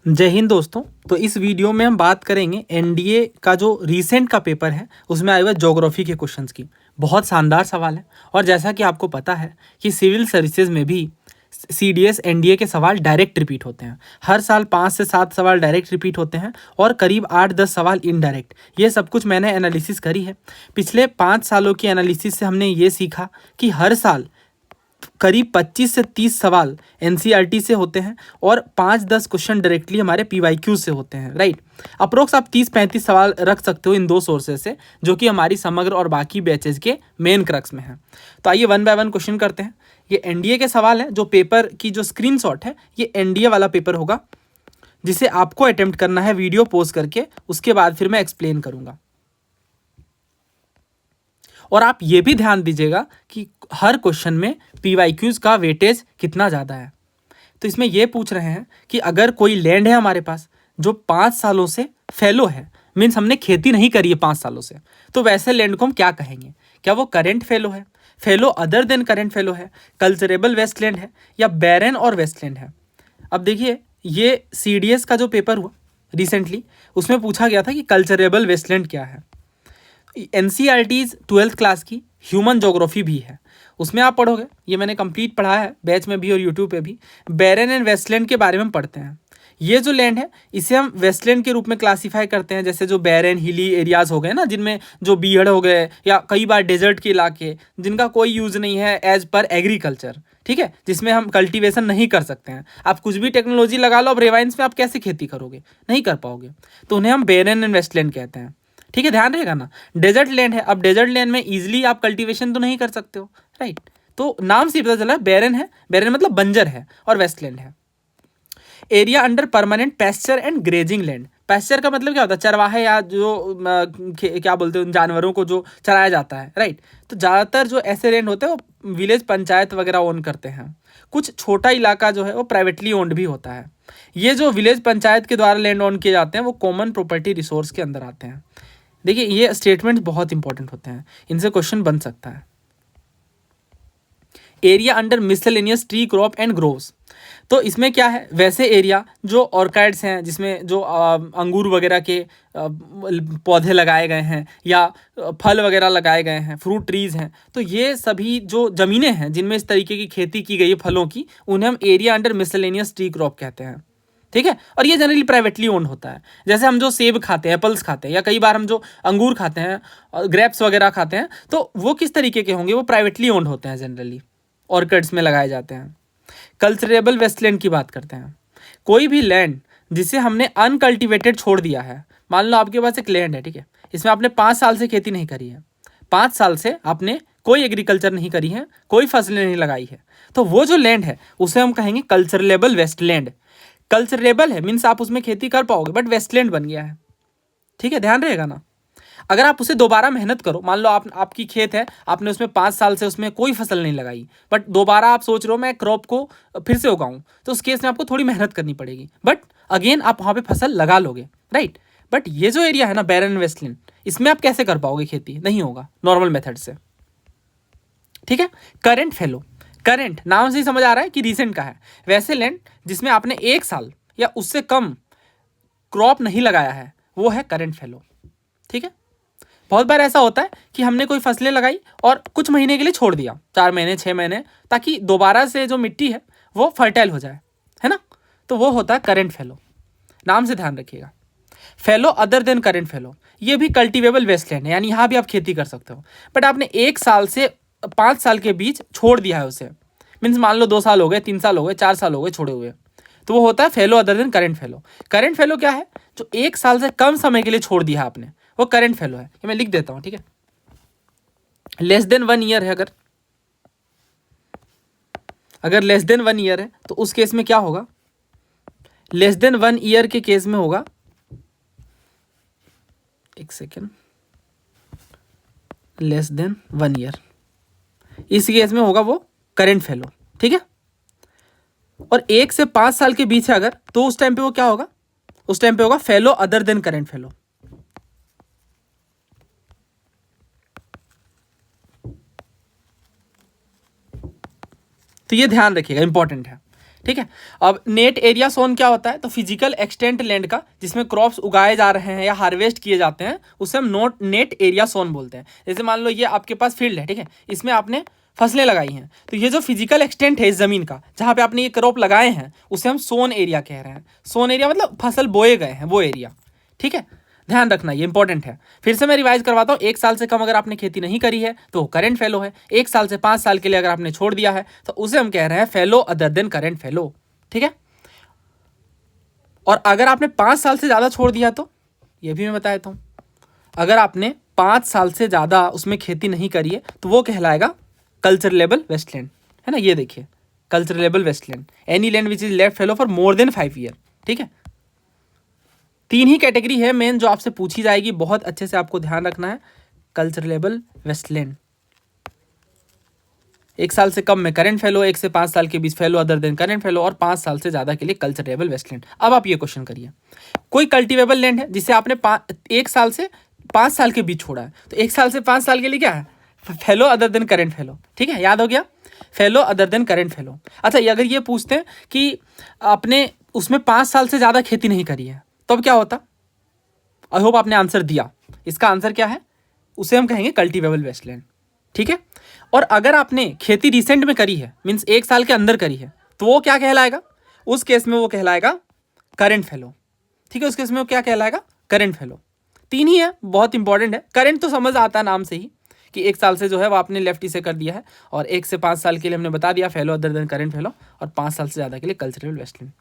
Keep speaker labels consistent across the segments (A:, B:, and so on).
A: जय हिंद दोस्तों। तो इस वीडियो में हम बात करेंगे एनडीए का जो रीसेंट का पेपर है उसमें आए हुए ज्योग्राफी के क्वेश्चंस की। बहुत शानदार सवाल है और जैसा कि आपको पता है कि सिविल सर्विसेज में भी सीडीएस एनडीए के सवाल डायरेक्ट रिपीट होते हैं। हर साल 5 से 7 सवाल डायरेक्ट रिपीट होते हैं और करीब 8-10 सवाल इनडायरेक्ट। ये सब कुछ मैंने एनालिसिस करी है। पिछले 5 सालों की एनालिसिस से हमने ये सीखा कि हर साल करीब 25 से 30 सवाल एनसीईआरटी से होते हैं और 5-10 क्वेश्चन डायरेक्टली हमारे पीवाईक्यू से होते हैं। राइट, अप्रोक्स आप 30-35 सवाल रख सकते हो इन दो सोर्सेज से, जो कि हमारी समग्र और बाकी बैचेज के मेन क्रक्स में है। तो आइए वन बाय वन क्वेश्चन करते हैं। ये एनडीए के सवाल है। जो पेपर की जो स्क्रीनशॉट है ये एनडीए वाला पेपर होगा, जिसे आपको अटेम्प्ट करना है वीडियो पोज करके। उसके बाद फिर मैं एक्सप्लेन करूंगा। और आप ये भी ध्यान दीजिएगा कि हर क्वेश्चन में पीवाईक्यूज का वेटेज कितना ज़्यादा है। तो इसमें यह पूछ रहे हैं कि अगर कोई लैंड है हमारे पास जो 5 सालों से फेलो है, मीन्स हमने खेती नहीं करी है 5 सालों से, तो वैसे लैंड को हम क्या कहेंगे? क्या वो करेंट फेलो है, fellow other than current fellow है, कल्चरेबल वेस्टलैंड है, या बैरन और वेस्टलैंड है? अब देखिए, ये सीडीएस का जो पेपर हुआ रिसेंटली उसमें पूछा गया था कि कल्चरेबल वेस्टलैंड क्या है। एनसीईआरटीज 12th क्लास की ह्यूमन ज्योग्राफी भी है, उसमें आप पढ़ोगे। ये मैंने कंप्लीट पढ़ा है बैच में भी और यूट्यूब पे भी। बैरन एंड वेस्टलैंड के बारे में पढ़ते हैं। ये जो लैंड है इसे हम वेस्टलैंड के रूप में क्लासीफाई करते हैं। जैसे जो बैरन हिली एरियाज हो गए ना, जिनमें जो बीहड़ हो गए, या कई बार डेजर्ट के इलाके जिनका कोई यूज़ नहीं है एज पर एग्रीकल्चर, ठीक है, जिसमें हम कल्टीवेशन नहीं कर सकते हैं। आप कुछ भी टेक्नोलॉजी लगा लो, अब रेवाइंस में आप कैसे खेती करोगे? नहीं कर पाओगे। तो उन्हें हम बैरन एंड वेस्टलैंड कहते हैं। ठीक है, ध्यान रहेगा ना। डेजर्ट लैंड है, अब डेजर्ट लैंड में इजीली आप कल्टीवेशन तो नहीं कर सकते हो। राइट, तो नाम से पता चला बैरन है, बैरन मतलब बंजर है, और वेस्टलैंड है। Area under permanent pasture and grazing land. Pasture का मतलब क्या होता है? चरवाहे या जो क्या बोलते हैं उन जानवरों को जो चराया जाता है। राइट, तो ज़्यादातर जो ऐसे लैंड होते हैं वो विलेज पंचायत वगैरह ओन करते हैं। कुछ छोटा इलाका जो है वो प्राइवेटली ओन्ड भी होता है। ये जो विलेज पंचायत के द्वारा लैंड ओन किए जाते हैं वो कॉमन प्रॉपर्टी रिसोर्स के अंदर आते हैं। देखिए, ये स्टेटमेंट बहुत इंपॉर्टेंट होते हैं, इनसे क्वेश्चन बन सकता है। Area under miscellaneous tree crop and groves. तो इसमें क्या है? वैसे एरिया जो ऑर्किड्स हैं, जिसमें जो अंगूर वगैरह के पौधे लगाए गए हैं या फल वगैरह लगाए गए हैं, फ्रूट ट्रीज हैं, तो ये सभी जो ज़मीनें हैं जिनमें इस तरीके की खेती की गई है फलों की, उन्हें हम area under miscellaneous tree crop कहते हैं। ठीक है, और ये जनरली प्राइवेटली ओन्ड होता है। जैसे हम जो सेब खाते हैं, एप्पल्स खाते हैं, या कई बार हम जो अंगूर खाते हैं, ग्रेप्स वगैरह खाते हैं, तो वो किस तरीके के होंगे? वो प्राइवेटली ओन्ड होते हैं, जनरली ऑर्किड्स में लगाए जाते हैं। कल्चरेबल वेस्टलैंड की बात करते हैं। कोई भी लैंड जिसे हमने अनकल्टिवेटेड छोड़ दिया है, मान लो आपके पास एक लैंड है, ठीक है, इसमें आपने 5 साल से खेती नहीं करी है, 5 साल से आपने कोई एग्रीकल्चर नहीं करी है, कोई फसलें नहीं लगाई है, तो वो जो लैंड है उसे हम कहेंगे कल्चरेबल वेस्टलैंड। कल्चरेबल है मीन्स आप उसमें खेती कर पाओगे, बट वेस्टलैंड बन गया है। ठीक है, ध्यान रहेगा ना। अगर आप उसे दोबारा मेहनत करो, मान लो आपकी खेत है, आपने उसमें 5 साल से उसमें कोई फसल नहीं लगाई, बट दोबारा आप सोच रहे हो मैं क्रॉप को फिर से उगाऊं, तो उस केस में आपको थोड़ी मेहनत करनी पड़ेगी, बट अगेन आप वहाँ पे फसल लगा लोगे। राइट, बट ये जो एरिया है ना बैरन वेस्टलैंड, इसमें आप कैसे कर पाओगे खेती? नहीं होगा नॉर्मल मेथड से। ठीक है, करेंट फेलो। करेंट नाम से ही समझ आ रहा है कि रीसेंट का है। वैसे लैंड जिसमें आपने 1 साल या उससे कम क्रॉप नहीं लगाया है वो है करेंट फेलो। ठीक है, बहुत बार ऐसा होता है कि हमने कोई फसलें लगाई और कुछ महीने के लिए छोड़ दिया, 4 महीने 6 महीने, ताकि दोबारा से जो मिट्टी है वो फर्टाइल हो जाए, है ना, तो वो होता है करेंट फेलो। नाम से ध्यान रखिएगा। Fellow other than current fellow, ये भी कल्टीवेबल वेस्टलैंड है, यानी यहाँ भी आप खेती कर सकते हो, बट आपने 1 साल से 5 साल के बीच छोड़ दिया है उसे। मीन्स मान लो 2 साल हो गए, 3 साल हो गए, 4 साल हो गए छोड़े हुए, तो वो होता है fellow other than current fellow. Current fellow क्या है? जो 1 साल से कम समय के लिए छोड़ दिया आपने, वो करेंट फेलो है। ये मैं लिख देता हूं, ठीक है। लेस देन 1 ईयर है, अगर लेस देन 1 ईयर है तो उस केस में क्या होगा? लेस देन 1 ईयर के केस में होगा, एक सेकेंड, लेस देन 1 ईयर, इस केस में होगा वो करेंट फेलो। ठीक है, और 1 से 5 साल के बीच है अगर, तो उस टाइम पे वो क्या होगा? उस टाइम पे होगा fellow other than current fellow. तो ये ध्यान रखिएगा, इंपॉर्टेंट है। ठीक है। अब नेट एरिया सोन क्या होता है, तो फिजिकल एक्सटेंट लैंड का जिसमें क्रॉप्स उगाए जा रहे हैं या हार्वेस्ट किए जाते हैं उसे हम नेट एरिया सोन बोलते हैं। जैसे मान लो ये आपके पास फील्ड है, ठीक है, इसमें आपने फसलें लगाई हैं, तो ये जो फिजिकल एक्सटेंट है इस ज़मीन का जहाँ पे आपने ये क्रॉप लगाए हैं उसे हम सोन एरिया कह रहे हैं। सोन एरिया मतलब फसल बोए गए हैं वो एरिया, ठीक है, ध्यान रखना ये इंपॉर्टेंट है। फिर से मैं रिवाइज करवाता हूँ, 1 साल से कम अगर आपने खेती नहीं करी है तो करेंट फेलो है। 1 साल से 5 साल के लिए अगर आपने छोड़ दिया है तो उसे हम कह रहे हैं fellow other than current fallow, ठीक है। और अगर आपने 5 साल से ज़्यादा छोड़ दिया तो ये भी मैं बता देता हूँ, अगर आपने 5 साल से ज़्यादा उसमें खेती नहीं करी है तो वो कहलाएगा कल्चरलेबल वेस्टलैंड, है ना। ये देखिए culturable wasteland, any land which is left fallow for more than 5 year, ठीक है। 3 ही कैटेगरी है मेन जो आपसे पूछी जाएगी, बहुत अच्छे से आपको ध्यान रखना है। कल्चरलेबल वेस्टलैंड, 1 साल से कम में करेंट फेलो, 1 से 5 साल के बीच fallow other than current fallow, और 5 साल से ज़्यादा के लिए कल्चरेबल वेस्टलैंड। अब आप ये क्वेश्चन करिए, कोई कल्टिवेबल लैंड है जिसे आपने 1 साल से 5 साल के बीच छोड़ा है, तो 1 साल से 5 साल के लिए क्या है, fellow other than current fallow, ठीक है, याद हो गया, fellow other than current fellow. अच्छा, अगर ये पूछते हैं कि आपने उसमें 5 साल से ज़्यादा खेती नहीं करी है तो अब क्या होता, आई होप आपने आंसर दिया। इसका आंसर क्या है, उसे हम कहेंगे कल्टिवेबल वेस्टलैंड, ठीक है। और अगर आपने खेती रिसेंट में करी है, मीन्स 1 साल के अंदर करी है, तो वो क्या कहलाएगा, उस केस में वो कहलाएगा करेंट फेलो, ठीक है। उस केस में वो क्या कहलाएगा, करेंट फेलो। 3 ही है, बहुत इंपॉर्टेंट है। करेंट तो समझ आता है नाम से ही कि 1 साल से जो है वो आपने लेफ्ट से कर दिया है, और 1 से 5 साल के लिए हमने बता दिया fallow other than current fallow, और 5 साल से ज़्यादा के लिए culturable wasteland.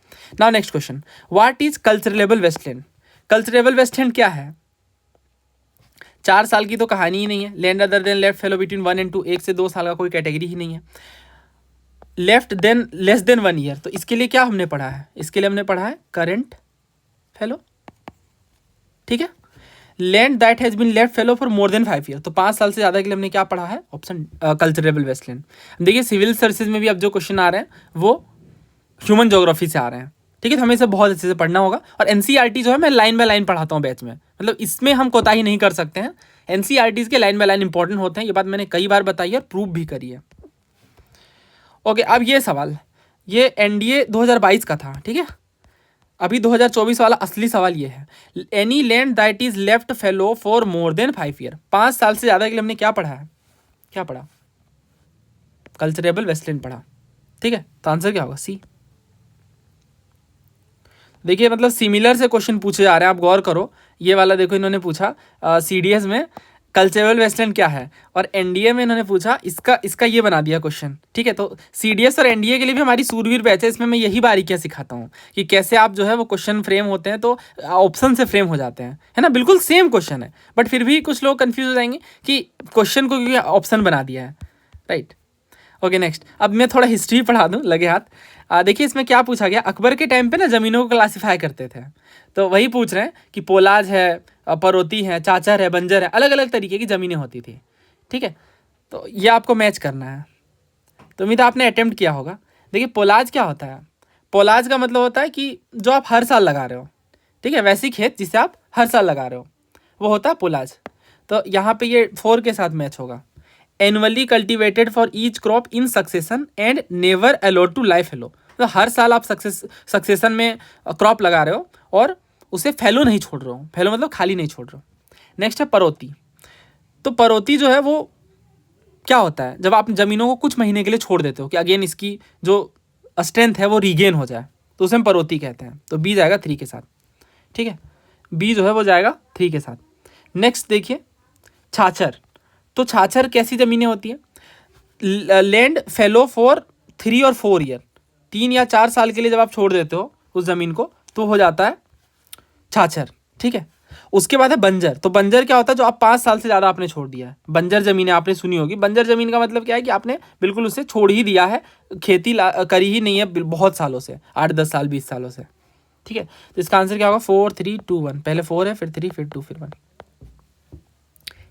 A: Now next question, what is culturable wasteland. Culturable wasteland क्या है, 4 साल की तो कहानी ही नहीं है। Land other than left fellow between 1 and 2, 1 से 2 साल का कोई कैटेगरी ही नहीं है। Left than less than 1 year, तो इसके लिए क्या हमने पढ़ा है, इसके लिए हमने पढ़ा है करेंट फेलो, ठीक है। Land that has been left fallow for more than 5 year, तो 5 साल से ज़्यादा के लिए हमने क्या पढ़ा है, ऑप्शन कल्चरेबल वेस्टलैंड। देखिए सिविल सर्विसेज में भी अब जो क्वेश्चन आ रहे हैं वो ह्यूमन ज्योग्राफी से आ रहे हैं, ठीक है, तो हमें इसे बहुत अच्छे से पढ़ना होगा। और एनसीईआरटी जो है मैं लाइन बाय लाइन पढ़ाता हूँ बैच में, मतलब इसमें हम कोताही नहीं कर सकते हैं। एनसीईआरटीज़ के लाइन बाय लाइन इंपॉर्टेंट होते हैं, ये बात मैंने कई बार बताई है और प्रूव भी करी है। ओके, अब ये सवाल, ये एनडीए 2022 का था, ठीक है। अभी 2024 वाला असली सवाल ये है, any land that is left fallow for more than 5 year, 5 साल से ज़्यादा के लिए हमने क्या पढ़ा है, क्या पढ़ा, कल्चरेबल वेस्टलैंड पढ़ा, ठीक है। तो आंसर क्या होगा, सी। देखिए मतलब सिमिलर से क्वेश्चन पूछे जा रहे हैं, आप गौर करो। ये वाला देखो इन्होंने पूछा सीडीएस में कल्चरल वेस्टलैंड क्या है, और एनडीए में इन्होंने पूछा, इसका ये बना दिया क्वेश्चन, ठीक है। तो सीडीएस और एनडीए के लिए भी हमारी सूरवीर बैच है, इसमें मैं यही बारीकियां सिखाता हूँ कि कैसे आप जो है वो क्वेश्चन फ्रेम होते हैं तो ऑप्शन से फ्रेम हो जाते हैं, है ना। बिल्कुल सेम क्वेश्चन है बट फिर भी कुछ लोग कन्फ्यूज हो जाएंगे कि क्वेश्चन को क्योंकि ऑप्शन बना दिया है, राइट। ओके नेक्स्ट, अब मैं थोड़ा हिस्ट्री पढ़ा दूँ लगे हाथ। देखिए इसमें क्या पूछा गया, अकबर के टाइम पे ना ज़मीनों को क्लासीफाई करते थे, तो वही पूछ रहे हैं कि पोलाज है, परोती है, चाचर है, बंजर है, अलग अलग तरीके की ज़मीनें होती थी, ठीक है। तो ये आपको मैच करना है, तो उम्मीद है आपने अटेम्प्ट किया होगा। देखिए पोलाज क्या होता है, पोलाज का मतलब होता है कि जो आप हर साल लगा रहे हो, ठीक है, वैसी खेत जिसे आप हर साल लगा रहे हो वो होता है पोलाज। तो यहाँ पे ये 4 के साथ मैच होगा, annually cultivated for each crop in succession and never allowed to lie fallow, तो हर साल आप सक्सेशन में क्रॉप लगा रहे हो और उसे फेलो नहीं छोड़ रहे हो, फेलो मतलब खाली नहीं छोड़ रहे हो। नेक्स्ट है परोती, तो परोती जो है वो क्या होता है, जब आप ज़मीनों को कुछ महीने के लिए छोड़ देते हो कि अगेन इसकी जो स्ट्रेंथ है वो रीगेन हो जाए, तो उसे हम परोती कहते हैं। तो बी जाएगा 3 के साथ, ठीक है, बी जो है वो जाएगा 3 के साथ। नेक्स्ट देखिए छाछर, तो छाछर कैसी ज़मीनें होती हैं, लैंड फेलो फॉर 3 और 4 ईयर, 3 या 4 साल के लिए जब आप छोड़ देते हो उस ज़मीन को तो हो जाता है छाछर, ठीक है। उसके बाद है बंजर, तो बंजर क्या होता है, जो आप 5 साल से ज़्यादा आपने छोड़ दिया है, बंजर ज़मीनें आपने सुनी होगी। बंजर ज़मीन का मतलब क्या है कि आपने बिल्कुल उसे छोड़ ही दिया है, खेती करी ही नहीं है बहुत सालों से, 8-10 साल 20 सालों से, ठीक है। तो इसका आंसर क्या होगा, 4 3 2 1, पहले 4 है फिर 3 फिर 2 फिर 1,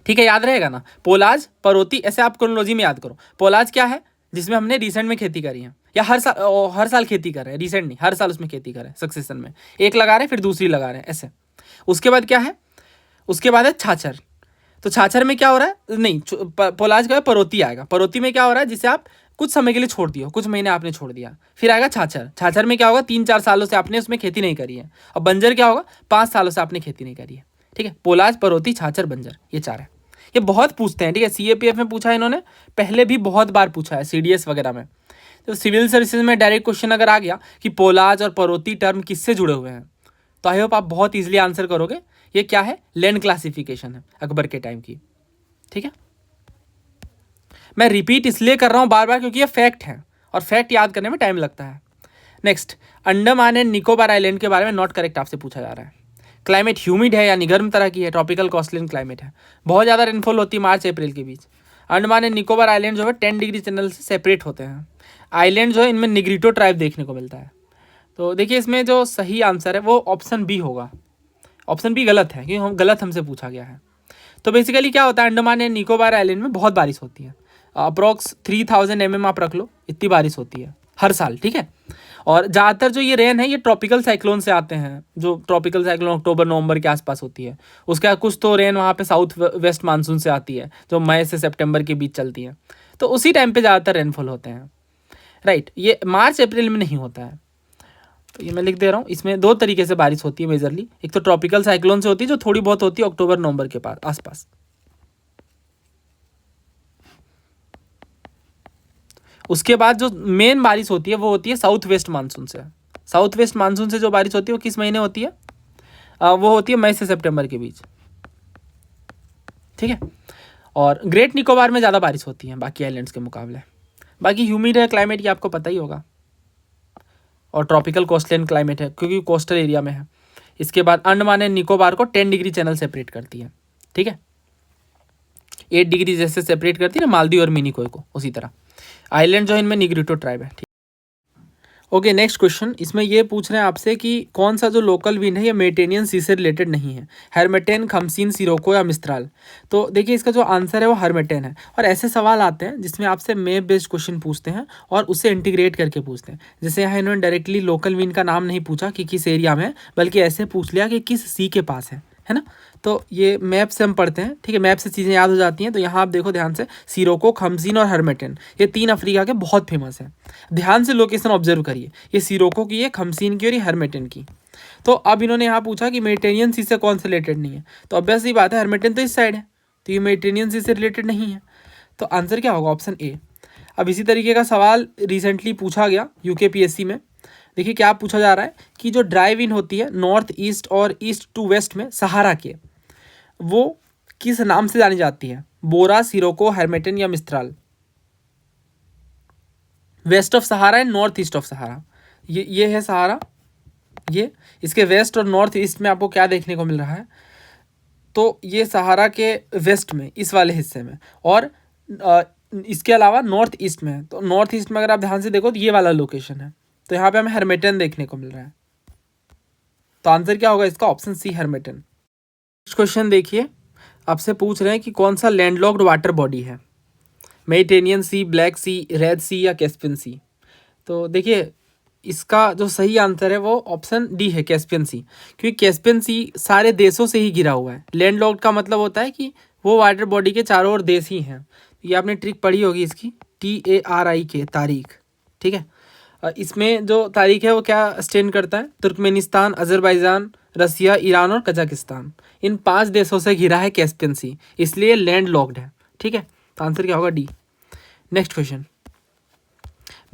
A: ठीक है, याद रहेगा ना। पोलाज परोती ऐसे आप क्रोनोलॉजी में याद करो। पोलाज क्या है, जिसमें हमने रिसेंट में खेती करी है या हर साल खेती कर रहे हैं, रिसेंट नहीं, हर साल उसमें खेती कर रहे हैं, सक्सेशन में एक लगा रहे हैं फिर दूसरी लगा रहे हैं ऐसे। उसके बाद क्या है, उसके बाद है छाछर, तो छाछर में क्या हो रहा है, नहीं पोलाज का है परोती आएगा, परोती में क्या हो रहा है, जिसे आप कुछ समय के लिए छोड़ दिया, कुछ महीने आपने छोड़ दिया। फिर आएगा छाछर। छाछर में क्या होगा, 3-4 सालों से आपने उसमें खेती नहीं करी है। और बंजर क्या होगा, 5 सालों से आपने खेती नहीं करी है। ठीक है, पोलाज, परौती, छाछर, बंजर, ये 4 है। ये बहुत पूछते हैं। ठीक है, CAPF में पूछा है इन्होंने, पहले भी बहुत बार पूछा है CDS वगैरह में। तो सिविल सर्विसेज में डायरेक्ट क्वेश्चन अगर आ गया कि पोलाज और परौती टर्म किससे जुड़े हुए हैं, तो आई होप आप बहुत ईजिली आंसर करोगे। ये क्या है, लैंड क्लासिफिकेशन है अकबर के टाइम की। ठीक है, मैं रिपीट इसलिए कर रहा हूँ बार बार क्योंकि ये फैक्ट है और फैक्ट याद करने में टाइम लगता है। Next, Andaman and Nicobar island के बारे में नॉट करेक्ट आपसे पूछा जा रहा है। क्लाइमेट ह्यूमिड है यानी गर्म तरह की है, ट्रॉपिकल कोस्टलाइन क्लाइमेट है, बहुत ज़्यादा रेनफॉल होती है मार्च अप्रैल के बीच। अंडमान एंड निकोबार आइलैंड जो है 10 डिग्री चैनल से सेपरेट होते हैं। आइलैंड जो है इनमें निग्रिटो ट्राइब देखने को मिलता है। तो देखिए इसमें जो सही आंसर है वो ऑप्शन बी होगा। ऑप्शन बी गलत है क्योंकि गलत हमसे पूछा गया है। तो बेसिकली क्या होता है, अंडमान एंड निकोबार आइलैंड में बहुत बारिश होती है। अप्रॉक्स 3000 mm आप रख लो, इतनी बारिश होती है हर साल। ठीक है, और ज़्यादातर जो ये रेन है ये ट्रॉपिकल साइक्लोन से आते हैं, जो ट्रॉपिकल साइक्लोन अक्टूबर नवंबर के आसपास होती है। उसके बाद कुछ तो रेन वहाँ पे साउथ वेस्ट मानसून से आती है जो मई से सितंबर के बीच चलती है। तो उसी टाइम पे ज़्यादातर रेनफॉल होते हैं। राइट, ये मार्च अप्रैल में नहीं होता है। तो ये मैं लिख दे रहा हूँ, इसमें 2 तरीके से बारिश होती है मेजरली। एक तो ट्रॉपिकल साइक्लोन से होती है जो थोड़ी बहुत होती है अक्टूबर नवंबर के पास आसपास। उसके बाद जो मेन बारिश होती है वो होती है साउथ वेस्ट मानसून से। साउथ वेस्ट मानसून से जो बारिश होती है वो किस महीने होती है, वो होती है मई से सितंबर के बीच। ठीक है, और ग्रेट निकोबार में ज़्यादा बारिश होती है बाकी आइलैंड्स के मुकाबले। बाकी ह्यूमिड है क्लाइमेट, ये आपको पता ही होगा, और ट्रॉपिकल कोस्टलाइन क्लाइमेट है क्योंकि कोस्टल एरिया में है। इसके बाद अंडमान एंड निकोबार को 10 डिग्री चैनल सेपरेट करती है। ठीक है, 8 डिग्री जैसे सेपरेट करती है ना मालदीव और मिनिकॉय को, उसी तरह आइलैंड जो है इनमें निग्रिटो ट्राइब है। ठीक, ओके नेक्स्ट क्वेश्चन। इसमें ये पूछ रहे हैं आपसे कि कौन सा जो लोकल विंड है ये मेडिटेरियन सी से रिलेटेड नहीं है, हर्मेटेन, खमसीन, सिरोको या मिस्त्राल। तो देखिए इसका जो आंसर है वो हर्मेटेन है। और ऐसे सवाल आते हैं जिसमें आपसे मैप बेस्ड क्वेश्चन पूछते हैं और उसे इंटीग्रेट करके पूछते हैं। जैसे यहाँ इन्होंने डायरेक्टली लोकल विंड का नाम नहीं पूछा कि किस एरिया में है, बल्कि ऐसे पूछ लिया कि किस सी के पास है ना। तो ये मैप से हम पढ़ते हैं। ठीक है, मैप से चीज़ें याद हो जाती हैं। तो यहाँ आप देखो ध्यान से, सिरोको, खमसीन और हर्मेटेन, ये 3 अफ्रीका के बहुत फेमस हैं। ध्यान से लोकेशन ऑब्जर्व करिए, ये सिरोको की है, खमसीन की और ये हर्मेटेन की। तो अब इन्होंने यहाँ पूछा कि मेडिटेरियन सी से कौन से रिलेटेड नहीं है, तो ऑब्वियस सी बात है हर्मेटेन तो इस साइड है, तो ये मेडिटेरियन सी से रिलेटेड नहीं है। तो आंसर क्या होगा, ऑप्शन ए। अब इसी तरीके का सवाल रिसेंटली पूछा गया UKPSC में। देखिए क्या पूछा जा रहा है कि जो ड्राई विंड होती है नॉर्थ ईस्ट और ईस्ट टू वेस्ट में सहारा के, वो किस नाम से जानी जाती है, बोरा, सिरोको, हर्मेटेन या mistral. West of Sahara and north east of Sahara, ये है सहारा, ये इसके वेस्ट और नॉर्थ ईस्ट में आपको क्या देखने को मिल रहा है, तो ये सहारा के वेस्ट में इस वाले हिस्से में, और इसके अलावा नॉर्थ ईस्ट में है। तो नॉर्थ ईस्ट में अगर आप ध्यान से देखो तो ये वाला लोकेशन है, तो यहाँ पे हमें हर्मेटेन देखने को मिल रहा है। तो आंसर क्या होगा इसका, ऑप्शन सी, हर्मेटेन। नेक्स्ट क्वेश्चन देखिए, आपसे पूछ रहे हैं कि कौन सा लैंडलॉक्ड वाटर बॉडी है, मेडिटेरियन सी, ब्लैक सी, रेड सी या कैस्पियन सी। तो देखिए इसका जो सही आंसर है वो ऑप्शन डी है, कैस्पियन सी, क्योंकि कैस्पियन सी सारे देशों से ही घिरा हुआ है। लैंडलॉक्ड का मतलब होता है कि वो वाटर बॉडी के चारों ओर देश ही हैं। ये आपने ट्रिक पढ़ी होगी इसकी, TARIK, तारीख। ठीक है, इसमें जो तारीख है वो क्या स्टैंड करता है, तुर्कमेनिस्तान, अजरबैजान, रसिया, ईरान और कजाकिस्तान, इन 5 देशों से घिरा है कैस्पियन सी, इसलिए लैंड लॉक्ड है। ठीक है, तो आंसर क्या होगा, D. Next question,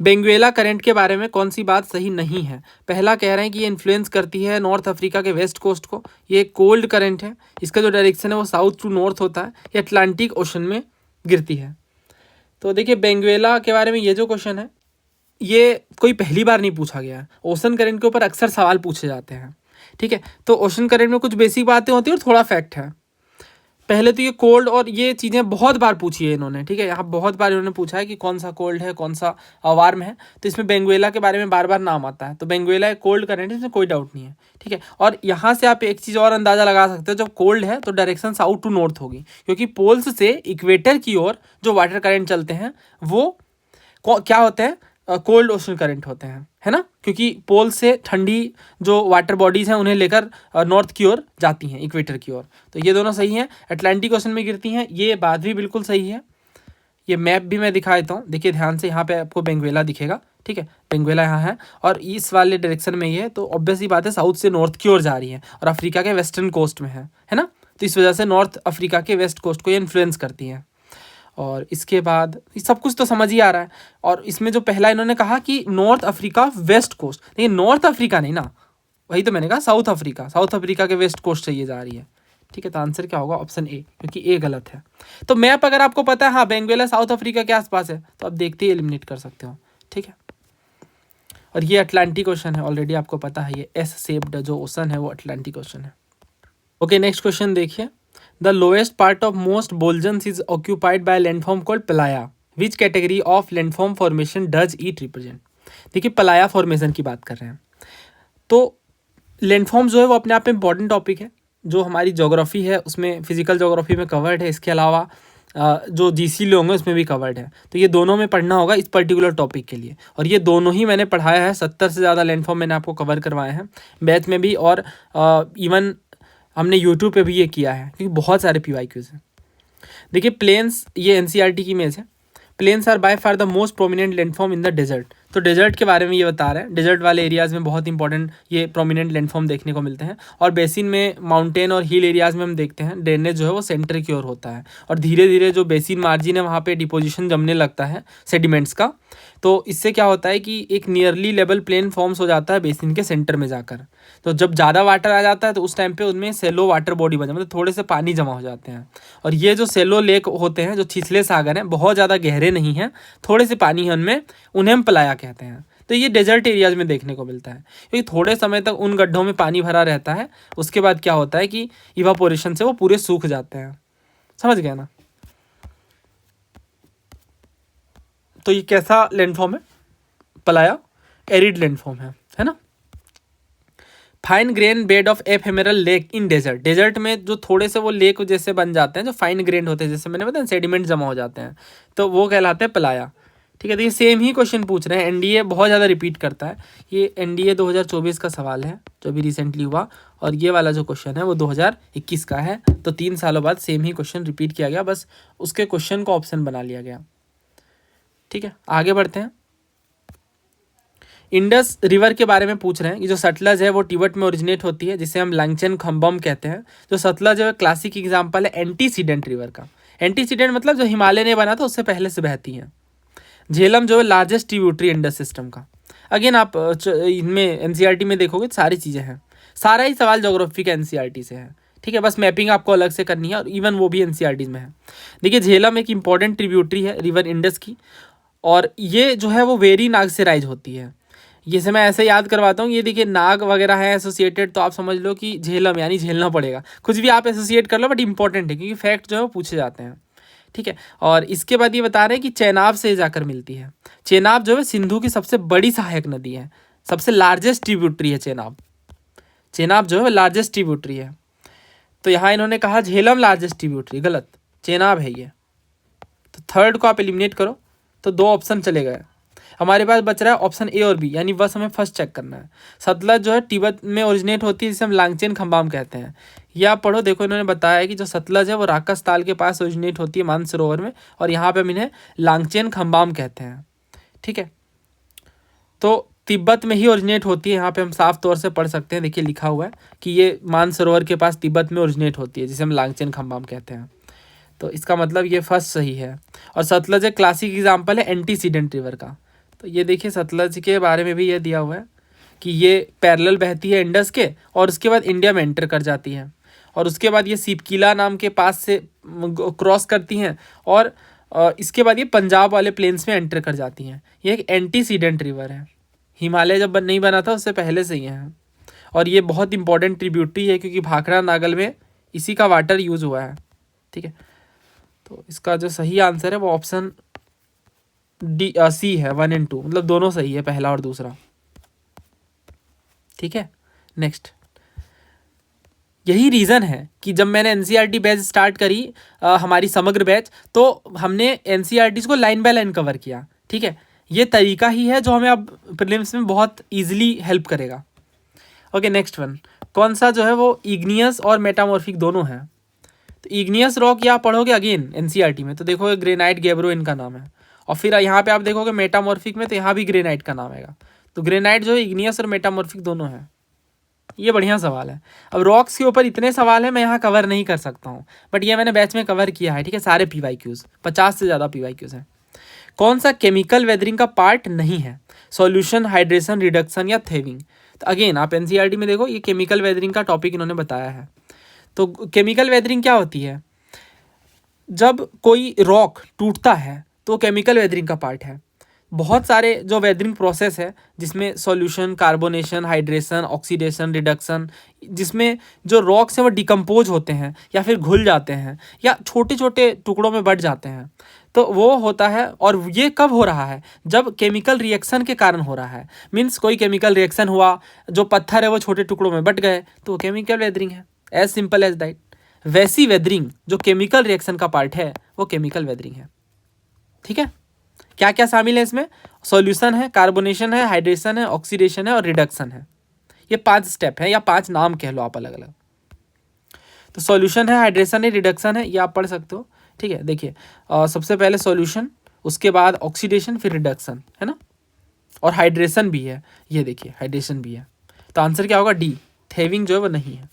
A: Benguela current के बारे में कौन सी बात सही नहीं है। पहला कह रहे हैं कि ये इन्फ्लुएंस करती है नॉर्थ अफ्रीका के वेस्ट कोस्ट को, ये कोल्ड करंट है, इसका जो डायरेक्शन है वो साउथ टू नॉर्थ होता है, ये अटलांटिक ओशन में गिरती है। तो देखिए बेंगुएला के बारे में ये जो क्वेश्चन है ये कोई पहली बार नहीं पूछा गया है। ओशन करंट के ऊपर अक्सर सवाल पूछे जाते हैं। ठीक है, तो ओशन करंट में कुछ बेसिक बातें होती हैं और थोड़ा फैक्ट है। पहले तो ये कोल्ड और ये चीज़ें बहुत बार पूछी है इन्होंने। ठीक है, यहाँ बहुत बार इन्होंने पूछा है कि कौन सा कोल्ड है कौन सा वार्म है, तो इसमें बेंगुएला के बारे में बार बार नाम आता है। तो बेंगुएला एक कोल्ड करंट है, इसमें कोई डाउट नहीं है। ठीक है, और यहाँ से आप एक चीज़ और अंदाज़ा लगा सकते हो, जब कोल्ड है तो डायरेक्शन साउथ टू नॉर्थ होगी, क्योंकि पोल्स से इक्वेटर की ओर जो वाटर करंट चलते हैं वो क्या होते हैं, कोल्ड ओशन करंट होते हैं, है ना, क्योंकि पोल से ठंडी जो वाटर बॉडीज़ हैं उन्हें लेकर नॉर्थ की ओर जाती हैं, इक्वेटर की ओर। तो ये दोनों सही हैं, अटलांटिक ओशन में गिरती हैं, ये बात भी बिल्कुल सही है, ये मैप भी मैं दिखा देता हूँ, देखिए ध्यान से, यहाँ पे आपको बेंगुएला दिखेगा, ठीक है, बेंगुएला यहाँ है और इस वाले डायरेक्शन में ये है, तो ऑब्वियस ही बात है साउथ से नॉर्थ की ओर जा रही है और अफ्रीका के वेस्टर्न कोस्ट में है ना, तो इस वजह से नॉर्थ अफ्रीका के वेस्ट कोस्ट को ये इन्फ्लुएंस करती हैं। और इसके बाद सब कुछ तो समझ ही आ रहा है। और इसमें जो पहला इन्होंने कहा कि नॉर्थ अफ्रीका वेस्ट कोस्ट, लेकिन नॉर्थ अफ्रीका नहीं ना, वही तो मैंने कहा साउथ अफ्रीका, साउथ अफ्रीका के वेस्ट कोस्ट से ये जा रही है, ठीक है। तो आंसर क्या होगा, ऑप्शन ए, क्योंकि ए गलत है। तो मैप अगर आपको पता है, हाँ बेंगुएला साउथ अफ्रीका के आसपास है, तो आप देखते ही एलिमिनेट कर सकते हो, ठीक है। और ये अटलांटिक ओशन है, ऑलरेडी आपको पता है, ये एस शेप्ड जो ओशन है वो अटलांटिक ओशन है। ओके, नेक्स्ट क्वेश्चन देखिए, the lowest part of most bolsons is occupied by landform called playa, which category of landform formation does it represent. देखिए प्लाया फॉर्मेशन की बात कर रहे हैं, तो लैंडफॉर्म जो है वो अपने आप में इंपॉर्टेंट टॉपिक है, जो हमारी ज्योग्राफी है उसमें, फिजिकल ज्योग्राफी में कवर्ड है, इसके अलावा जो जीसी लोग हैं उसमें भी कवर्ड है, तो ये दोनों में पढ़ना होगा इस पर्टिकुलर टॉपिक के लिए। और ये दोनों ही मैंने पढ़ाया है, 70 से ज़्यादा लैंडफॉर्म मैंने आपको कवर करवाए हैं बैच में भी, और इवन हमने यूट्यूब पे भी ये किया है, क्योंकि बहुत सारे PYQs हैं। देखिए प्लेन्स, ये NCERT की इमेज है, plains are by far the most prominent landform in the desert. तो डेजर्ट के बारे में ये बता रहे हैं, डेजर्ट वाले एरियाज़ में बहुत इंपॉर्टेंट ये प्रोमिनेंट लैंडफॉर्म देखने को मिलते हैं। और बेसिन में, माउंटेन और हिल एरियाज़ में हम देखते हैं ड्रेनेज जो है वो सेंटर की ओर होता है, और धीरे धीरे जो बेसिन मार्जिन है वहाँ पे डिपोजिशन जमने लगता है सेडिमेंट्स का, तो इससे क्या होता है कि एक नियरली लेवल प्लेन फॉर्म्स हो जाता है बेसिन के सेंटर में जाकर। तो जब ज़्यादा वाटर आ जाता है तो उस टाइम पे उनमें सेलो वाटर बॉडी बन जाता है, मतलब थोड़े से पानी जमा हो जाते हैं। और ये जो सेलो लेक होते हैं, जो छिछले सागर हैं, बहुत ज़्यादा गहरे नहीं हैं, थोड़े से पानी है उनमें, उन्हें हम प्लाया कहते हैं। तो ये डेजर्ट एरियाज में देखने को मिलता है, क्योंकि थोड़े समय तक उन गड्ढों में पानी भरा रहता है, उसके बाद क्या होता है कि इवापोरेशन से वो पूरे सूख जाते हैं। समझ गए ना। तो ये कैसा लैंडफॉर्म है, प्लाया एरिड लैंडफॉर्म है ना। Fine grain bed of ephemeral lake in desert, desert में जो थोड़े से वो लेक जैसे बन जाते हैं, जो फाइन ग्रेन होते हैं, जैसे मैंने बताया सेडिमेंट जमा हो जाते हैं, तो वो कहलाते हैं प्लाया, ठीक है। तो ये सेम ही क्वेश्चन पूछ रहे हैं, एनडीए बहुत ज़्यादा रिपीट करता है, ये एनडीए 2024 का सवाल है जो अभी रिसेंटली हुआ, और ये वाला जो क्वेश्चन है वो 2021 का है, तो 3 सालों बाद सेम ही क्वेश्चन रिपीट किया गया, बस उसके क्वेश्चन को ऑप्शन बना लिया गया, ठीक है। आगे बढ़ते हैं, इंडस रिवर के बारे में पूछ रहे हैं कि जो सतलज है वो तिब्बत में ओरिजिनेट होती है, जिसे हम लांगचेन खम्बम कहते हैं। जो सतलज है क्लासिक एग्जाम्पल है एंटीसीडेंट रिवर का, एंटीसीडेंट मतलब जो हिमालय ने बना था उससे पहले से बहती हैं। झेलम जो है लार्जेस्ट ट्रिब्यूटरी इंडस सिस्टम का। अगेन आप इनमें एनसीईआरटी में देखोगे सारी चीज़ें हैं, सारा ही सवाल ज्योग्राफी का एनसीईआरटी से है, ठीक है। बस मैपिंग आपको अलग से करनी है, और इवन वो भी एनसीईआरटी में है। देखिए झेलम एक इंपॉर्टेंट ट्रिब्यूटरी है रिवर इंडस की, और ये जो है वो वेरी नाग से राइज होती है। ये से मैं ऐसे याद करवाता हूँ, ये देखिए नाग वगैरह है एसोसिएटेड, तो आप समझ लो कि झेलम यानी झेलना पड़ेगा, कुछ भी आप एसोसिएट कर लो, बट इंपॉर्टेंट है क्योंकि फैक्ट जो है वो पूछे जाते हैं, ठीक है। और इसके बाद ये बता रहे हैं कि चेनाब से जाकर मिलती है। चेनाब जो है सिंधु की सबसे बड़ी सहायक नदी है, सबसे लार्जेस्ट ट्रिब्यूटरी है चेनाब, चेनाब जो है लार्जेस्ट ट्रिब्यूटरी है। तो यहाँ इन्होंने कहा झेलम लार्जेस्ट ट्रिब्यूटरी, गलत, चेनाब है ये। तो थर्ड को आप एलिमिनेट करो तो 2 ऑप्शन चले गए, हमारे पास बच रहा है ऑप्शन ए और बी, यानी बस हमें फर्स्ट चेक करना है। सतलज जो है तिब्बत में ओरिजिनेट होती है, जिसे हम लांगचेन खम्बाम कहते हैं। ये आप पढ़ो, देखो इन्होंने बताया है कि जो सतलज है वो राकस ताल के पास ओरिजिनेट होती है मानसरोवर में, और यहाँ पे हम इन्हें लांगचेन खम्बाम कहते हैं, ठीक है। तो तिब्बत में ही ओरिजिनेट होती है, यहाँ पे हम साफ तौर से पढ़ सकते हैं, देखिए लिखा हुआ है कि ये मानसरोवर के पास तिब्बत में ओरिजिनेट होती है, जिसे हम लांगचेन खम्बाम कहते हैं। तो इसका मतलब ये फर्स्ट सही है। और सतलज एक क्लासिक एग्जाम्पल है एंटीसीडेंट रिवर का। तो ये देखिए सतलज के बारे में भी ये दिया हुआ है कि ये पैरेलल बहती है इंडस के, और उसके बाद इंडिया में एंटर कर जाती है, और उसके बाद ये सिपकिला नाम के पास से क्रॉस करती हैं, और इसके बाद ये पंजाब वाले प्लेन्स में एंटर कर जाती हैं। ये एक एंटीसीडेंट रिवर है, हिमालय जब नहीं बना था उससे पहले से ही है, और ये बहुत इंपॉर्टेंट ट्रिब्यूटरी है क्योंकि भाखड़ा नागल में इसी का वाटर यूज़ हुआ है, ठीक है। तो इसका जो सही आंसर है वो ऑप्शन डी सी है, 1 और 2, मतलब दोनों सही है, पहला और दूसरा, ठीक है। नेक्स्ट, यही रीज़न है कि जब मैंने एनसीईआरटी बैच स्टार्ट करी, हमारी समग्र बैच, तो हमने एनसीईआरटीज़ को लाइन बाय लाइन कवर किया, ठीक है। ये तरीका ही है जो हमें अब प्रीलिम्स में बहुत ईजिली हेल्प करेगा। ओके नेक्स्ट वन, कौन सा जो है वो इग्नियस और मेटामॉर्फिक दोनों है। तो इग्नियस रॉक या पढ़ोगे अगेन एनसीईआरटी में तो देखोगे ग्रेनाइट गैब्रो इनका नाम है, और फिर यहाँ पे आप देखोगे मेटामॉर्फिक में तो यहाँ भी ग्रेनाइट का नाम आएगा। तो ग्रेनाइट जो है इग्नियस और मेटामॉर्फिक दोनों है। ये बढ़िया सवाल है। अब रॉक्स के ऊपर इतने सवाल हैं मैं यहाँ कवर नहीं कर सकता हूँ, बट ये मैंने बैच में कवर किया है, ठीक है, सारे PYQs 50 से ज़्यादा PYQs हैं। कौन सा केमिकल वेदरिंग का पार्ट नहीं है? सॉल्यूशन, हाइड्रेशन, रिडक्शन या थेविंग। तो अगेन आप एनसीईआरटी में देखो ये केमिकल वेदरिंग का टॉपिक इन्होंने बताया है। तो केमिकल वेदरिंग क्या होती है? जब कोई रॉक टूटता है तो केमिकल वेदरिंग का पार्ट है। बहुत सारे जो वेदरिंग प्रोसेस है जिसमें solution, carbonation, hydration, oxidation, reduction, जिसमें जो रॉक्स हैं वो डिकम्पोज होते हैं या फिर घुल जाते हैं या छोटे छोटे टुकड़ों में बट जाते हैं, तो वो होता है। और ये कब हो रहा है? जब केमिकल रिएक्शन के कारण हो रहा है। मीन्स कोई केमिकल रिएक्शन हुआ, जो पत्थर है वो छोटे टुकड़ों में बट गए, तो वो केमिकल वेदरिंग है। As simple as that. वैसी वेदरिंग जो केमिकल रिएक्शन का पार्ट है वो केमिकल वेदरिंग है। ठीक है, क्या क्या शामिल है इसमें? सॉल्यूशन है, कार्बोनेशन है, हाइड्रेशन है, ऑक्सीडेशन है और रिडक्शन है। ये 5 स्टेप है या 5 नाम कह लो आप अलग अलग। तो सॉल्यूशन है, हाइड्रेशन है, रिडक्शन है, ये आप पढ़ सकते हो। ठीक है, देखिए सबसे पहले सॉल्यूशन, उसके बाद ऑक्सीडेशन, फिर रिडक्शन, है ना, और हाइड्रेशन भी है। ये देखिए हाइड्रेशन भी है। तो आंसर क्या होगा? डी, थेविंग जो है वो नहीं है।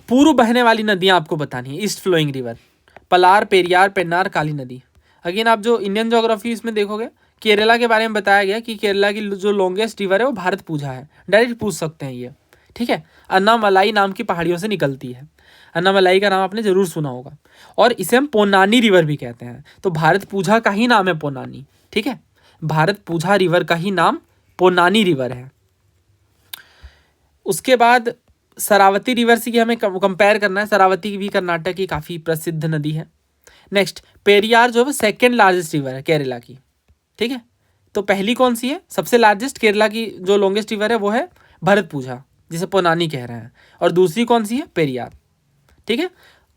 A: पूर्व बहने वाली नदियां आपको बतानी है। East flowing river, Palar, Periyar, Pennar, Kali नदी। अगेन आप जो इंडियन ज्योग्राफी इसमें देखोगे केरला के बारे में बताया गया कि केरला की जो लॉन्गेस्ट रिवर है वो भारत पूजा है। डायरेक्ट पूछ सकते हैं ये। ठीक है, अन्नामलाई नाम की पहाड़ियों से निकलती है। अन्नामलाई का नाम आपने जरूर सुना होगा, और इसे हम पोन्नानी रिवर भी कहते हैं। तो भारत पूजा का ही नाम है पोन्नानी। ठीक है, भारत पूजा रिवर का ही नाम पोन्नानी रिवर है। उसके बाद शरावती रिवर से हमें कंपेयर करना है। शरावती भी कर्नाटक की काफ़ी प्रसिद्ध नदी है। नेक्स्ट, पेरियार जो है सेकेंड लार्जेस्ट रिवर है केरला की। ठीक है, तो पहली कौन सी है? सबसे लार्जेस्ट केरला की जो लॉन्गेस्ट रिवर है वो है भरतपुझा, जिसे पोनानी कह रहे हैं। और दूसरी कौन सी है? पेरियार। ठीक है,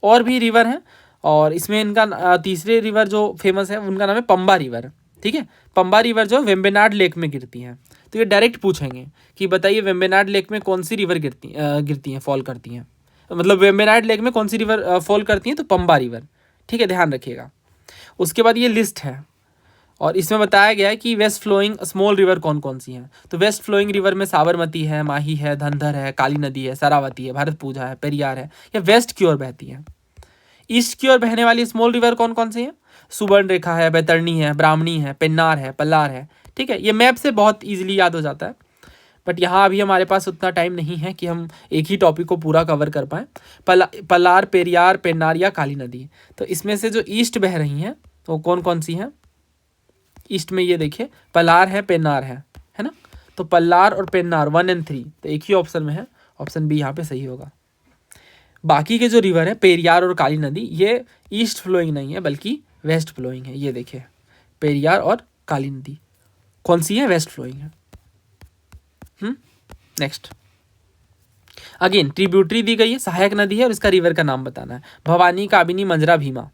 A: और भी रिवर हैं, और इसमें इनका तीसरे रिवर जो फेमस है उनका नाम है पंबा रिवर। ठीक है, पंबा रिवर जो वेम्बेनाड लेक में गिरती हैं। तो ये डायरेक्ट पूछेंगे कि बताइए वेम्बेनाड लेक में कौन सी रिवर गिरती हैं, फॉल करती हैं। मतलब वेम्बेनाड लेक में कौन सी रिवर फॉल करती हैं? तो पंबा रिवर। ठीक है, ध्यान रखिएगा। उसके बाद ये लिस्ट है, और इसमें बताया गया है कि वेस्ट फ्लोइंग स्मॉल रिवर कौन कौन सी हैं। तो वेस्ट फ्लोइंग रिवर में साबरमती है, माही है, धंधर है, काली नदी है, शरावती है, भारतपूजा है, पेरियार है। ये वेस्ट की ओर बहती है। ईस्ट की ओर बहने वाली स्मॉल रिवर कौन कौन सी है? सुवर्ण रेखा है, बैतरणी है, ब्राह्मणी है, पेन्नार है, पल्लार है। ठीक है, ये मैप से बहुत ईजिली याद हो जाता है, बट यहाँ अभी हमारे पास उतना टाइम नहीं है कि हम एक ही टॉपिक को पूरा कवर कर पाएँ। पल्लार, पेरियार, पेन्नार या काली नदी। तो इसमें से जो ईस्ट बह रही हैं तो कौन कौन सी हैं? ईस्ट में ये देखिए पल्लार है, पेन्नार है ना। तो पल्लार और पेन्नार 1 और 3 तो एक ही ऑप्शन में है। ऑप्शन बी यहाँ पे सही होगा। बाकी के जो रिवर है पेरियार और काली नदी, ये ईस्ट फ्लोइंग नहीं है बल्कि वेस्ट फ्लोइंग है। ये देखिए पेरियार और काली नदी कौन सी है? वेस्ट फ्लोइंग है। नेक्स्ट, अगेन ट्रिब्यूटरी दी गई है, सहायक नदी है और इसका रिवर का नाम बताना है। भवानी, काबिनी, मंजरा, भीमा।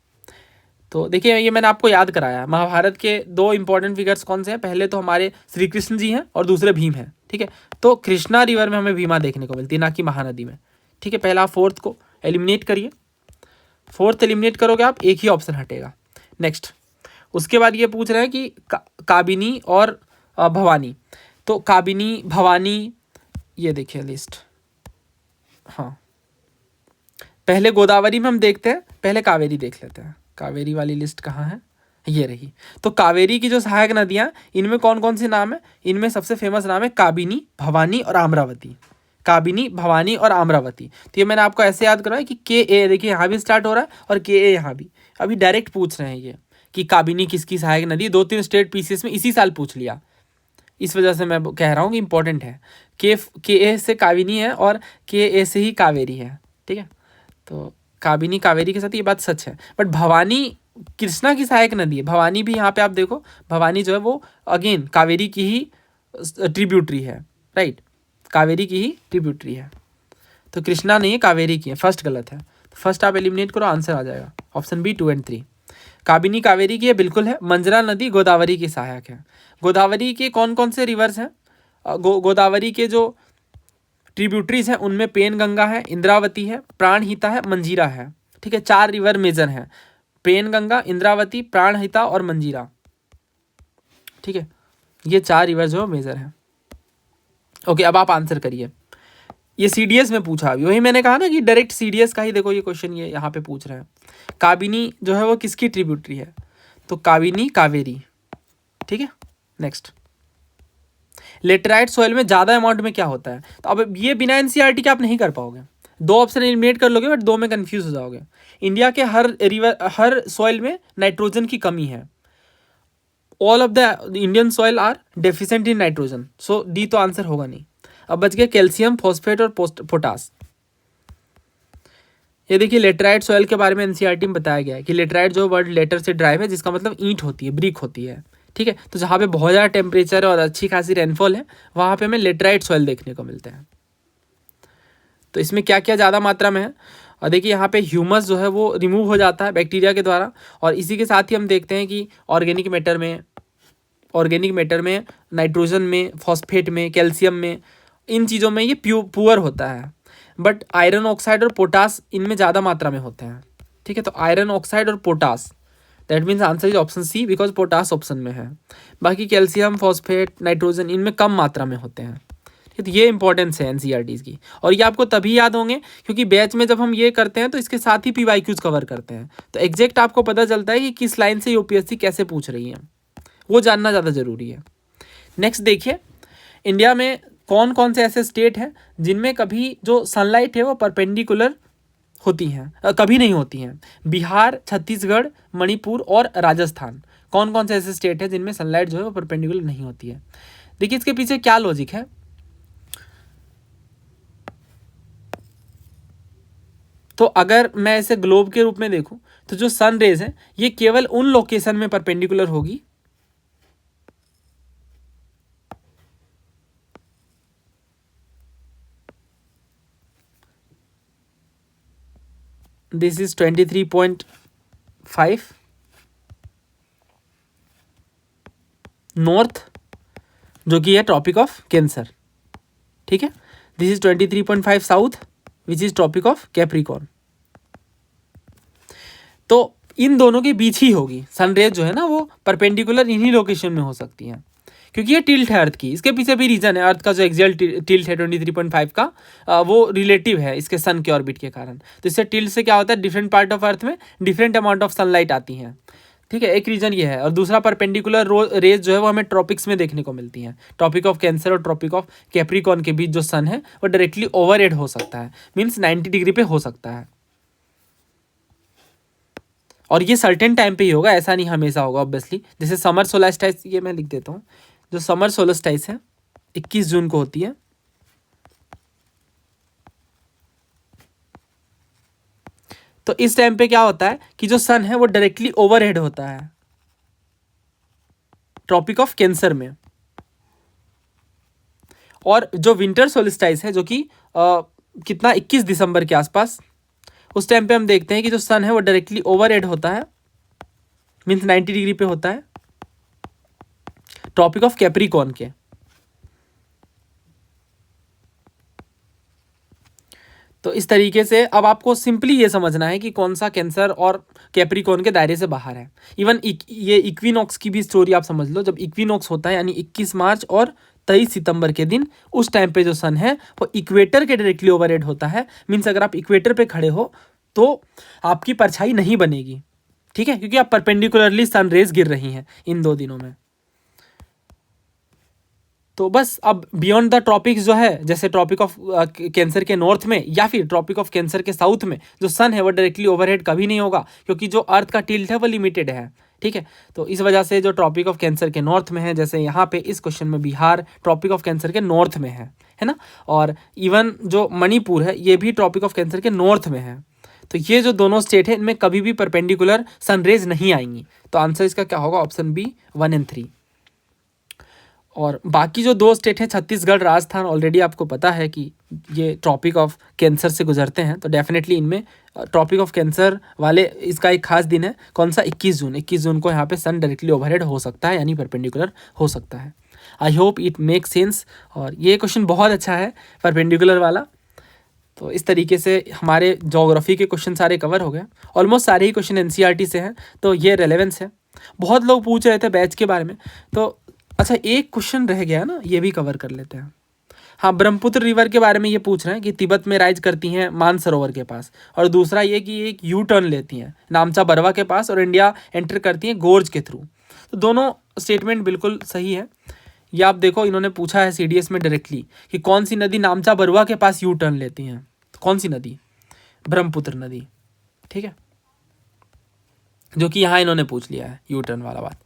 A: तो देखिए ये मैंने आपको याद कराया। महाभारत के 2 इंपॉर्टेंट फिगर्स कौन से हैं? पहले तो हमारे श्री कृष्ण जी हैं और दूसरे भीम हैं। ठीक है, तो कृष्णा रिवर में हमें भीमा देखने को मिलती है, ना कि महानदी में। ठीक है, पहला 4th को एलिमिनेट करिए। 4th एलिमिनेट करोगे आप, एक ही ऑप्शन हटेगा। नेक्स्ट, उसके बाद ये पूछ रहे हैं कि काबिनी और भवानी। तो काबिनी, भवानी, ये देखिए लिस्ट। हाँ, पहले गोदावरी में हम देखते हैं, पहले कावेरी देख लेते हैं। कावेरी वाली लिस्ट कहाँ है? ये रही। तो कावेरी की जो सहायक नदियाँ, इनमें कौन कौन से नाम है? इनमें सबसे फेमस नाम है काबिनी, भवानी और आम्रावती। काबिनी, भवानी और आम्रावती। तो ये मैंने आपको ऐसे याद करवाया कि KA देखिए यहाँ भी स्टार्ट हो रहा है और KA यहाँ भी। अभी डायरेक्ट पूछ रहे हैं ये कि काबिनी किसकी सहायक नदी। 2-3 स्टेट PCS में इसी साल पूछ लिया, इस वजह से मैं कह रहा हूँ कि इंपॉर्टेंट है। KA से काबिनी है और KA से ही कावेरी है। ठीक है, तो काबिनी कावेरी के साथ ये बात सच है। बट भवानी कृष्णा की सहायक नदी है। भवानी भी यहाँ पे आप देखो, भवानी जो है वो अगेन कावेरी की ही ट्रिब्यूटरी है। राइट, कावेरी की ही ट्रिब्यूटरी है। तो कृष्णा नहीं है, कावेरी की है। फर्स्ट गलत है, फर्स्ट आप एलिमिनेट करो, आंसर आ जाएगा ऑप्शन बी 2 और 3। काबिनी कावेरी की है, बिल्कुल है। मंजरा नदी गोदावरी की सहायक है। गोदावरी के कौन कौन से रिवर्स हैं? गोदावरी के जो ट्रिब्यूटरीज हैं उनमें पेनगंगा है, इंद्रावती है, प्राणहिता है, मंजीरा है। ठीक है, 4 रिवर मेजर हैं, पेनगंगा, इंद्रावती, प्राणहिता और मंजीरा। ठीक है, ये 4 रिवर जो मेजर हैं। ओके, अब आप आंसर करिए। ये सीडीएस में पूछा अभी, वही मैंने कहा ना कि डायरेक्ट सीडीएस का ही देखो ये क्वेश्चन ये यहाँ पे पूछ रहे हैं। काबिनी जो है वो किसकी ट्रिब्यूटरी है? तो काबिनी कावेरी। ठीक है, नेक्स्ट। लेटराइट सॉइल में ज़्यादा अमाउंट में क्या होता है? तो अब ये बिना एनसीईआरटी के आप नहीं कर पाओगे, 2 ऑप्शन एलिमिनेट कर लोगे बट 2 में कंफ्यूज हो जाओगे। इंडिया के हर सॉइल में नाइट्रोजन की कमी है। All of the Indian soil are deficient in nitrogen, so D तो आंसर होगा नहीं। अब बच गए कैल्शियम, फॉस्फेट और पोटास। ये देखिए लेटराइट सॉइल के बारे में एनसीईआरटी में बताया गया है कि लेटराइट जो वर्ड लेटर से ड्राइव है, जिसका मतलब ईंट होती है, ब्रिक होती है। ठीक है, तो जहाँ पे बहुत ज़्यादा टेम्परेचर और अच्छी खासी रेनफॉल है वहाँ पे हमें लेटराइट सॉइल देखने को मिलते हैं। तो इसमें क्या क्या ज़्यादा मात्रा में है? और देखिए यहाँ पे ह्यूमस जो है वो रिमूव हो जाता है बैक्टीरिया के द्वारा, और इसी के साथ ही हम देखते हैं कि ऑर्गेनिक मैटर में, नाइट्रोजन में, फॉस्फेट में, कैल्शियम में, इन चीज़ों में ये पुअर होता है। बट आयरन ऑक्साइड और पोटास इनमें ज़्यादा मात्रा में होते हैं। ठीक है, तो आयरन ऑक्साइड और potash, that means answer is option C, because potash option में है। बाकी कैल्शियम, फॉस्फेट, नाइट्रोजन इनमें कम मात्रा में होते हैं। तो ये इंपॉर्टेंस है एनसीईआरटीज़ की, और ये आपको तभी याद होंगे क्योंकि बैच में जब हम ये करते हैं तो इसके साथ ही पीवाईक्यूज कवर करते हैं, तो एग्जैक्ट आपको पता चलता है कि किस लाइन से यूपीएससी कैसे पूछ रही है, वो जानना ज़्यादा ज़रूरी है। नेक्स्ट देखिए, इंडिया में कौन कौन से ऐसे स्टेट हैं जिनमें कभी जो सनलाइट है वो परपेंडिकुलर होती हैं, कभी नहीं होती हैं? बिहार, छत्तीसगढ़, मणिपुर और राजस्थान। कौन कौन से ऐसे स्टेट हैं जिनमें सनलाइट जो है वो परपेंडिकुलर नहीं होती है? देखिए इसके पीछे क्या लॉजिक है। तो अगर मैं इसे ग्लोब के रूप में देखूं तो जो सन रेज है ये केवल उन लोकेशन में परपेंडिकुलर होगी दिस इज 23.5 नॉर्थ, जो कि है ट्रॉपिक ऑफ कैंसर। ठीक है, this is 23.5 south which is tropic of Capricorn. तो इन दोनों के बीच ही होगी सनरेज जो है ना, वो परपेंडिकुलर इन्हीं लोकेशन में हो सकती हैं क्योंकि ये टिल्ट है अर्थ की। इसके पीछे भी रीजन है, अर्थ का जो एक्सियल टिल्ट है 23.5 का, वो रिलेटिव है इसके सन के ऑर्बिट के कारण। तो इससे टिल्ट से क्या होता है, डिफरेंट पार्ट ऑफ अर्थ में डिफरेंट अमाउंट ऑफ सनलाइट आती हैं। ठीक है, एक रीजन ये है, और दूसरा परपेंडिकुलर रेज जो है वो हमें ट्रॉपिक्स में देखने को मिलती हैं। ट्रॉपिक ऑफ कैंसर और ट्रॉपिक ऑफ कैप्रिकॉर्न के बीच जो सन है वो डायरेक्टली ओवरहेड हो सकता है, मीन्स 90 डिग्री पे हो सकता है, और ये सर्टेन टाइम पे ही होगा, ऐसा नहीं हमेशा होगा ऑब्वियसली। जैसे समर सोलास्टाइस, ये मैं लिख देता हूँ, जो समर सोलास्टाइस है 21 जून को होती है। तो इस टाइम पे क्या होता है कि जो सन है वो डायरेक्टली ओवरहेड होता है ट्रॉपिक ऑफ कैंसर में। और जो विंटर सोलिस्टाइस है जो कि कितना 21 दिसंबर के आसपास, उस टाइम पे हम देखते हैं कि जो सन है वो डायरेक्टली ओवरहेड होता है, मीन्स 90 डिग्री पे होता है ट्रॉपिक ऑफ कैप्रिकॉर्न के। तो इस तरीके से अब आपको सिंपली ये समझना है कि कौन सा कैंसर और कैप्रिकॉर्न के दायरे से बाहर है। इवन ये इक्विनॉक्स की भी स्टोरी आप समझ लो, जब इक्विनॉक्स होता है यानी 21 मार्च और 23 सितंबर के दिन, उस टाइम पे जो सन है वो इक्वेटर के डायरेक्टली ओवरहेड होता है। मीन्स अगर आप इक्वेटर पे खड़े हो तो आपकी परछाई नहीं बनेगी, ठीक है, क्योंकि आप परपेंडिकुलरली सन रेज गिर रही हैं इन 2 दिनों में। तो बस अब बियॉन्ड द ट्रॉपिक्स जो है, जैसे ट्रॉपिक ऑफ कैंसर के नॉर्थ में या फिर ट्रॉपिक ऑफ कैंसर के साउथ में, जो सन है वो डायरेक्टली ओवरहेड कभी नहीं होगा क्योंकि जो अर्थ का टिल्ट है वो लिमिटेड है। ठीक है, तो इस वजह से जो ट्रॉपिक ऑफ कैंसर के नॉर्थ में है, जैसे यहाँ पे इस क्वेश्चन में बिहार ट्रॉपिक ऑफ कैंसर के नॉर्थ में है ना, और इवन जो मणिपुर है ये भी ट्रॉपिक ऑफ कैंसर के नॉर्थ में है। तो ये जो दोनों स्टेट है इनमें कभी भी परपेंडिकुलर सनरेज नहीं आएंगी। तो आंसर इसका क्या होगा, ऑप्शन बी 1 और 3। और बाकी जो 2 स्टेट हैं छत्तीसगढ़, राजस्थान, ऑलरेडी आपको पता है कि ये ट्रॉपिक ऑफ कैंसर से गुजरते हैं, तो डेफिनेटली इनमें ट्रॉपिक ऑफ कैंसर वाले इसका एक खास दिन है, कौन सा, 21 जून। 21 जून को यहाँ पे सन डायरेक्टली ओवरहेड हो सकता है यानी परपेंडिकुलर हो सकता है। I hope it make sense. और ये क्वेश्चन बहुत अच्छा है परपेंडिकुलर वाला। तो इस तरीके से हमारे ज्योग्राफी के क्वेश्चन सारे कवर हो गए। ऑलमोस्ट सारे ही क्वेश्चन एनसीईआरटी से हैं, तो ये रेलेवेंस है। बहुत लोग पूछ रहे थे बैच के बारे में, तो अच्छा एक क्वेश्चन रह गया ना, ये भी कवर कर लेते हैं। हाँ, ब्रह्मपुत्र रिवर के बारे में ये पूछ रहे हैं कि तिब्बत में राइज करती हैं मानसरोवर के पास, और दूसरा ये कि एक यू टर्न लेती हैं नामचा बरवा के पास और इंडिया एंटर करती हैं गोर्ज के थ्रू। तो दोनों स्टेटमेंट बिल्कुल सही है। ये आप देखो, इन्होंने पूछा है सीडीएस में डायरेक्टली कि कौन सी नदी नामचा बरवा के पास यू टर्न लेती हैं, तो कौन सी नदी? ब्रह्मपुत्र नदी, ठीक है, जो कि यहाँ इन्होंने पूछ लिया है यू टर्न वाला बात।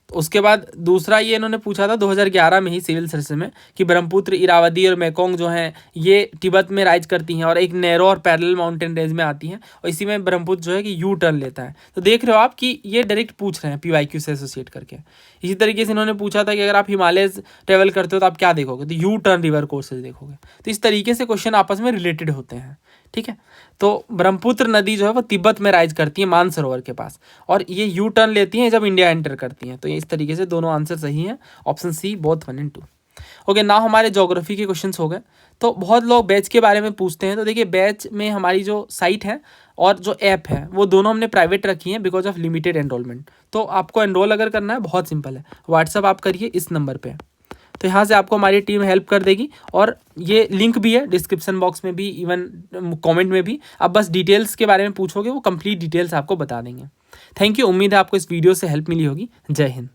A: उसके बाद दूसरा ये इन्होंने पूछा था 2011 में ही सिविल सर्विस में कि ब्रह्मपुत्र, इरावदी और मेकोंग जो हैं ये तिब्बत में राइज करती हैं और एक नैरो और पैरेलल माउंटेन रेंज में आती हैं, और इसी में ब्रह्मपुत्र जो है कि यू टर्न लेता है। तो देख रहे हो आप कि ये डायरेक्ट पूछ रहे हैं पीवाईक्यू से एसोसिएट करके। इसी तरीके से इन्होंने पूछा था कि अगर आप हिमालय ट्रेवल करते हो तो आप क्या देखोगे, तो यू टर्न रिवर कोर्सेज देखोगे। तो इस तरीके से क्वेश्चन आपस में रिलेटेड होते हैं, ठीक है। तो ब्रह्मपुत्र नदी जो है वो तिब्बत में राइज करती है मानसरोवर के पास, और ये यू टर्न लेती हैं जब इंडिया एंटर करती हैं। तो इस तरीके से दोनों आंसर सही हैं, ऑप्शन सी बोथ 1 और 2। ओके, ना हमारे ज्योग्राफी के क्वेश्चंस हो गए। तो बहुत लोग बैच के बारे में पूछते हैं, तो देखिए बैच में हमारी जो साइट है और जो ऐप है वो दोनों हमने प्राइवेट रखी हैं बिकॉज ऑफ लिमिटेड एनरोलमेंट। तो आपको एनरोल अगर करना है बहुत सिंपल है, व्हाट्सअप आप करिए इस नंबर पर, तो यहाँ से आपको हमारी टीम हेल्प कर देगी, और ये लिंक भी है डिस्क्रिप्शन बॉक्स में भी, इवन कमेंट में भी। आप बस डिटेल्स के बारे में पूछोगे, वो कंप्लीट डिटेल्स आपको बता देंगे। थैंक यू, उम्मीद है आपको इस वीडियो से हेल्प मिली होगी। जय हिंद।